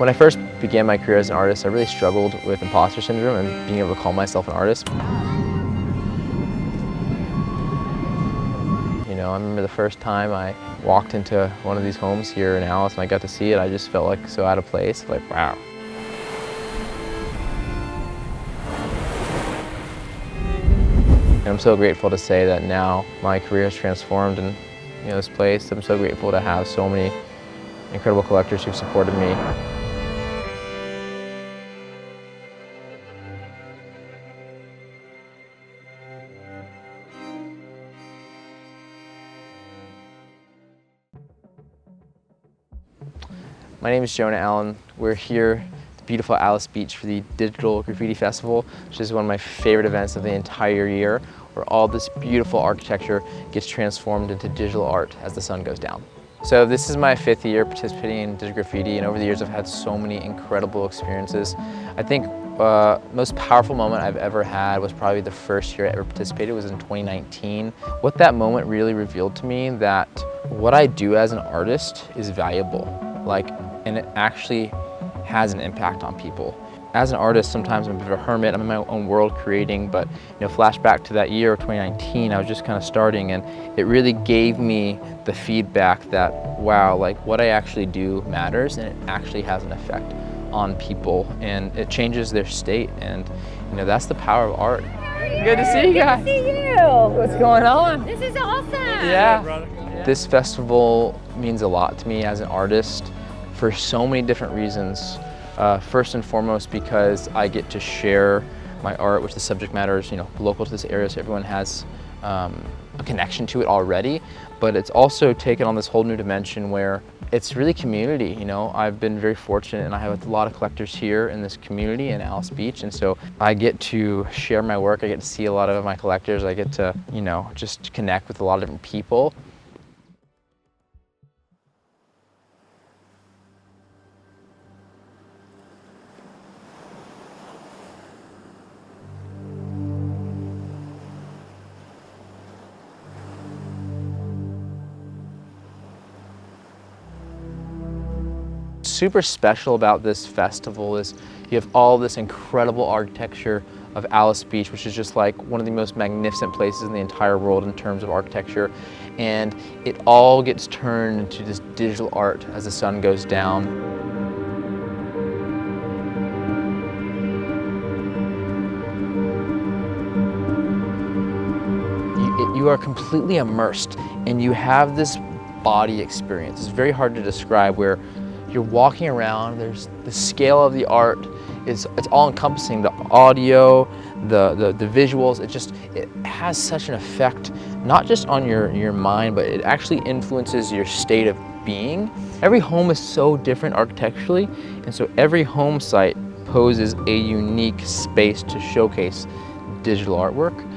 When I first began my career as an artist, I really struggled with imposter syndrome and being able to call myself an artist. You know, I remember the first time I walked into one of these homes here in Alice and I got to see it, I just felt like so out of place, like wow. And I'm so grateful to say that now my career has transformed in this place. I'm so grateful to have so many incredible collectors who've supported me. My name is Jonah Allen. We're here at the beautiful Alice Beach for the Digital Graffiti Festival, which is one of my favorite events of the entire year, where all this beautiful architecture gets transformed into digital art as the sun goes down. So this is my 5th year participating in Digital Graffiti, and over the years I've had so many incredible experiences. I think most powerful moment I've ever had was probably the first year I ever participated, was in 2019. What that moment really revealed to me that what I do as an artist is valuable, and it actually has an impact on people. As an artist, sometimes I'm a bit of a hermit, I'm in my own world creating, but flashback to that year of 2019, I was just kind of starting, and it really gave me the feedback that, wow, what I actually do matters, and it actually has an effect on people, and it changes their state, and that's the power of art. Good to see you guys. Good to see you. What's going on? This is awesome. Yeah. This festival means a lot to me as an artist for so many different reasons. First and foremost because I get to share my art, which the subject matter is local to this area, so everyone has a connection to it already. But it's also taken on this whole new dimension where it's really community. I've been very fortunate and I have a lot of collectors here in this community in Alice Beach, and so I get to share my work, I get to see a lot of my collectors, I get to just connect with a lot of different people. Super special about this festival is you have all this incredible architecture of Alice Beach, which is just like one of the most magnificent places in the entire world in terms of architecture, and it all gets turned into this digital art as the sun goes down. You are completely immersed and you have this body experience. It's very hard to describe, where you're walking around, there's the scale of the art, it's all encompassing, the audio, the visuals, it has such an effect, not just on your mind, but it actually influences your state of being. Every home is so different architecturally, and so every home site poses a unique space to showcase digital artwork.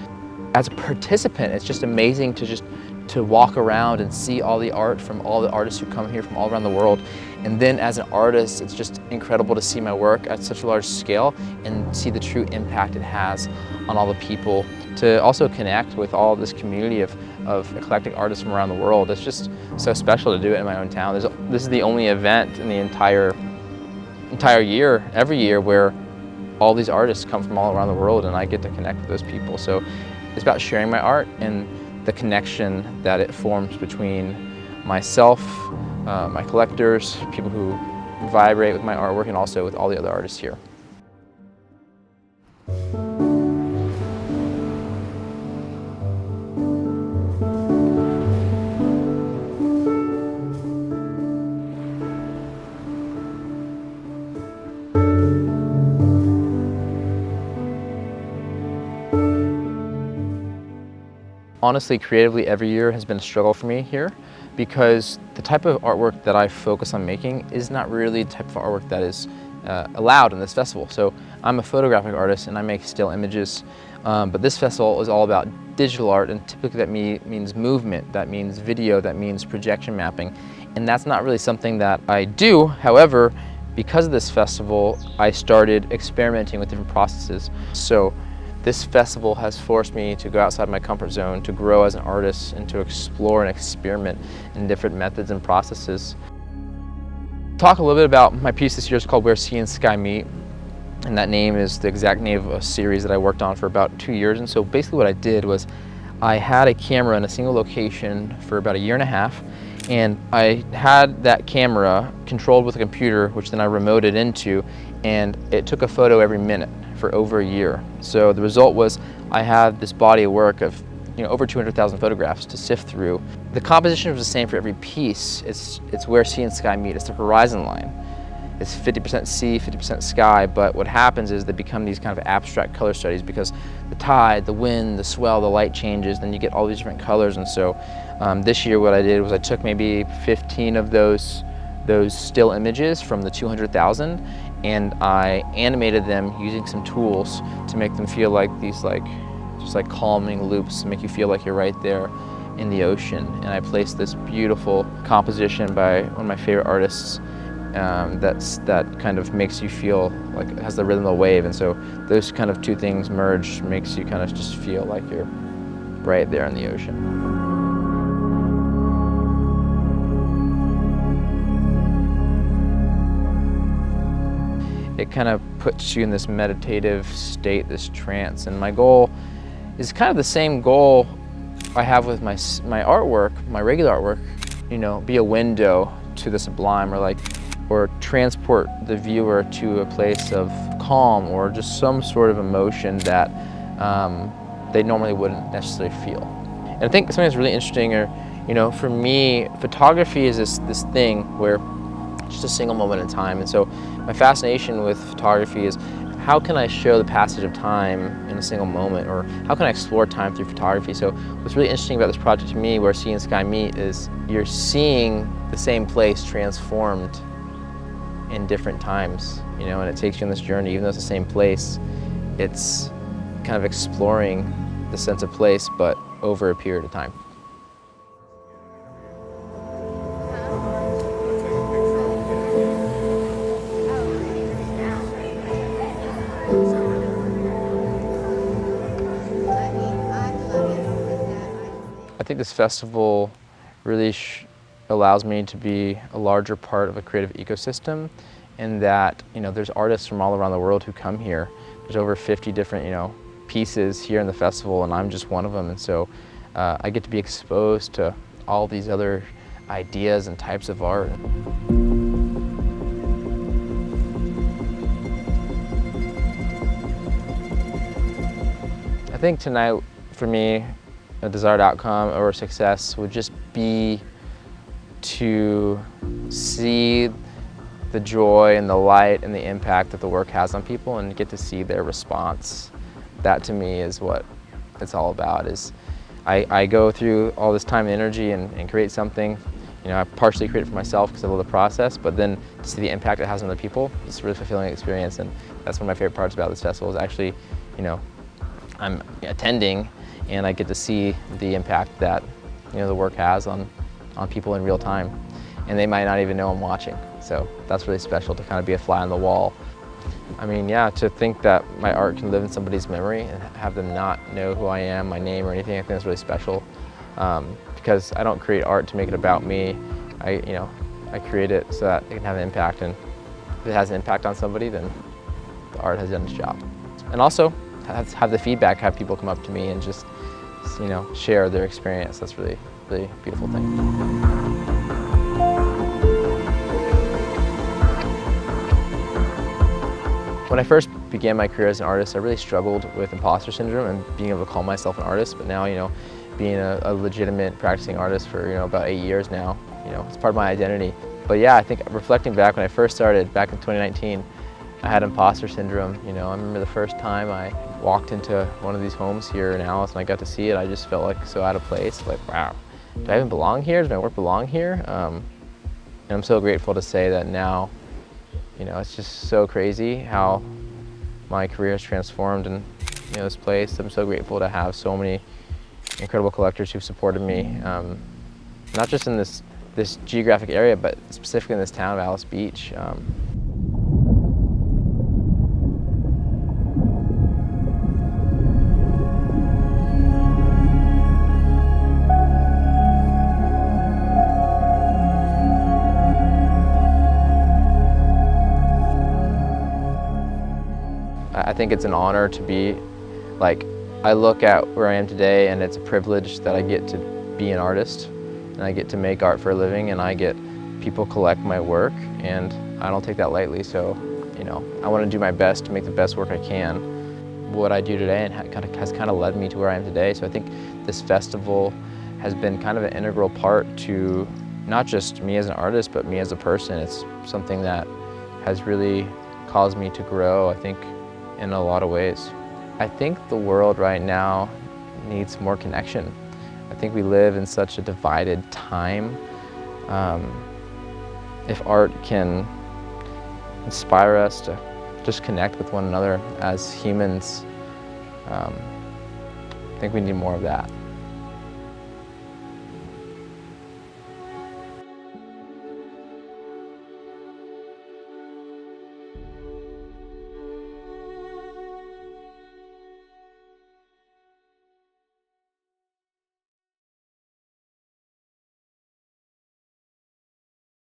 As a participant, it's just amazing to walk around and see all the art from all the artists who come here from all around the world. And then as an artist, it's just incredible to see my work at such a large scale and see the true impact it has on all the people. To also connect with all this community of eclectic artists from around the world. It's just so special to do it in my own town. This is the only event in the entire year, every year, where all these artists come from all around the world and I get to connect with those people. So it's about sharing my art and the connection that it forms between myself, my collectors, people who vibrate with my artwork, and also with all the other artists here. Honestly, creatively, every year has been a struggle for me here, because the type of artwork that I focus on making is not really the type of artwork that is allowed in this festival. So I'm a photographic artist and I make still images, but this festival is all about digital art, and typically that means movement, that means video, that means projection mapping, and that's not really something that I do. However, because of this festival, I started experimenting with different processes. So this festival has forced me to go outside my comfort zone, to grow as an artist, and to explore and experiment in different methods and processes. talk a little bit about my piece this year. It's called Where Sea and Sky Meet. And that name is the exact name of a series that I worked on for about 2 years. And so basically what I did was I had a camera in a single location for about 1.5 years. And I had that camera controlled with a computer, which then I remoted into, and it took a photo every minute for over 1 year. So the result was I had this body of work of over 200,000 photographs to sift through. The composition was the same for every piece. It's where sea and sky meet. It's the horizon line. It's 50% sea, 50% sky, but what happens is they become these kind of abstract color studies because the tide, the wind, the swell, the light changes, then you get all these different colors. And so this year what I did was I took maybe 15 of those still images from the 200,000 and I animated them using some tools to make them feel like these just like calming loops to make you feel like you're right there in the ocean. And I placed this beautiful composition by one of my favorite artists that kind of makes you feel like it has the rhythm of a wave. And so those kind of two things merged makes you kind of just feel like you're right there in the ocean. It kind of puts you in this meditative state, this trance. And my goal is kind of the same goal I have with my artwork, my regular artwork, be a window to the sublime, or transport the viewer to a place of calm or just some sort of emotion that they normally wouldn't necessarily feel. And I think something that's really interesting, for me, photography is this thing where it's just a single moment in time. And so my fascination with photography is how can I show the passage of time in a single moment, or how can I explore time through photography? So what's really interesting about this project to me, Where Sea and Sky Meet, is you're seeing the same place transformed in different times, and it takes you on this journey. Even though it's the same place, it's kind of exploring the sense of place, but over a period of time. I think this festival really allows me to be a larger part of a creative ecosystem, in that there's artists from all around the world who come here. There's over 50 different pieces here in the festival, and I'm just one of them. And so I get to be exposed to all these other ideas and types of art. I think tonight for me, a desired outcome or success would just be to see the joy and the light and the impact that the work has on people and get to see their response. That to me is what it's all about. I go through all this time and energy and create something. I partially create it for myself because I love the process, but then to see the impact it has on other people, it's a really fulfilling experience. And that's one of my favorite parts about this festival is actually, I'm attending and I get to see the impact that the work has on people in real time, and they might not even know I'm watching. So that's really special to kind of be a fly on the wall. I mean, yeah, to think that my art can live in somebody's memory and have them not know who I am, my name or anything, I think that's really special. Because I don't create art to make it about me. I create it so that it can have an impact, and if it has an impact on somebody, then the art has done its job. And also have the feedback, have people come up to me and just share their experience. That's really, really beautiful thing. When I first began my career as an artist, I really struggled with imposter syndrome and being able to call myself an artist. But now, being a legitimate practicing artist for about 8 years now, it's part of my identity. But yeah, I think reflecting back when I first started back in 2019, I had imposter syndrome. I remember the first time I walked into one of these homes here in Alice and I got to see it, I just felt like so out of place. Like, wow, do I even belong here? Does my work belong here? And I'm so grateful to say that now, it's just so crazy how my career has transformed in this place. I'm so grateful to have so many incredible collectors who've supported me, not just in this geographic area, but specifically in this town of Alice Beach. think it's an honor to be, like, I look at where I am today and it's a privilege that I get to be an artist and I get to make art for a living and I get people collect my work, and I don't take that lightly. So, you know, I want to do my best to make the best work I can. What I do today and has kind of led me to where I am today. So I think this festival has been kind of an integral part to not just me as an artist, but me as a person. It's something that has really caused me to grow, I think, in a lot of ways. I think the world right now needs more connection. I think we live in such a divided time. If art can inspire us to just connect with one another as humans, I think we need more of that.